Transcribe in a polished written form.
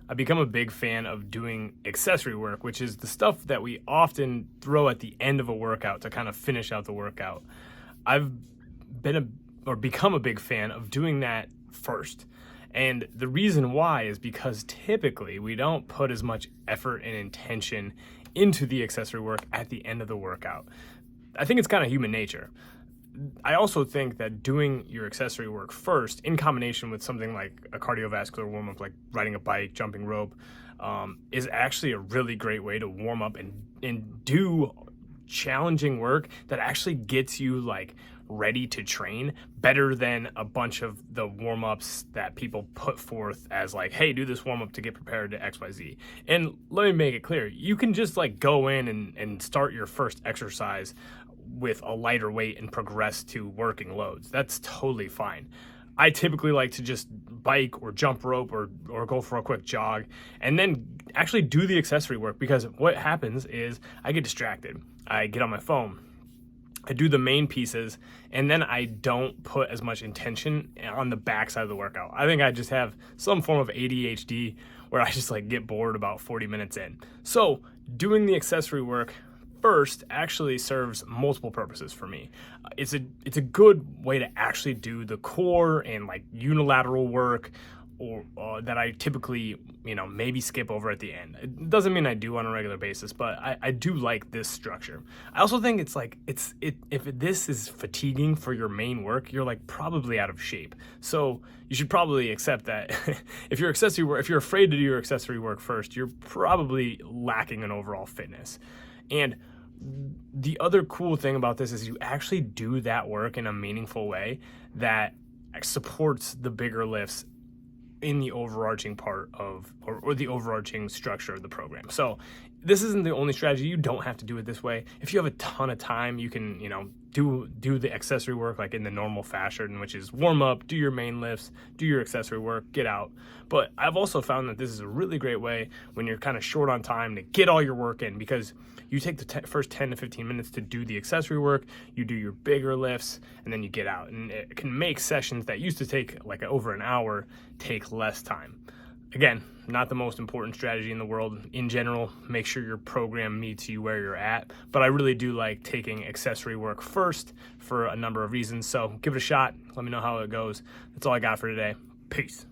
I've become a big fan of doing accessory work, which is the stuff that we often throw at the end of a workout to kind of finish out the workout. I've become a big fan of doing that first. And the reason why is because typically we don't put as much effort and intention into the accessory work at the end of the workout. I think it's kind of human nature. I also think that doing your accessory work first, in combination with something like a cardiovascular warm-up, like riding a bike, jumping rope, is actually a really great way to warm up and do challenging work that actually gets you like ready to train better than a bunch of the warm-ups that people put forth as like, hey, do this warm-up to get prepared to XYZ. And let me make it clear, you can just like go in and start your first exercise with a lighter weight and progress to working loads. That's totally fine. I typically like to just bike or jump rope or go for a quick jog and then actually do the accessory work, because what happens is I get distracted. I get on my phone, I do the main pieces, and then I don't put as much intention on the backside of the workout. I think I just have some form of ADHD where I just like get bored about 40 minutes in. So doing the accessory work first actually serves multiple purposes for me. It's a good way to actually do the core and like unilateral work or that I typically, maybe skip over at the end. It doesn't mean I do on a regular basis, but I do like this structure. I also think it's like, if this is fatiguing for your main work, you're like probably out of shape. So you should probably accept that if you're afraid to do your accessory work first, you're probably lacking in overall fitness. And the other cool thing about this is you actually do that work in a meaningful way that supports the bigger lifts in the overarching part of, or the overarching structure of the program. So this isn't the only strategy. You don't have to do it this way. If you have a ton of time, you can, do the accessory work like in the normal fashion, which is warm up, do your main lifts, do your accessory work, get out. But I've also found that this is a really great way when you're kind of short on time to get all your work in, because you take the first 10 to 15 minutes to do the accessory work, you do your bigger lifts, and then you get out. And it can make sessions that used to take like over an hour take less time. Again, not the most important strategy in the world. In general, make sure your program meets you where you're at. But I really do like taking accessory work first for a number of reasons. So give it a shot. Let me know how it goes. That's all I got for today. Peace.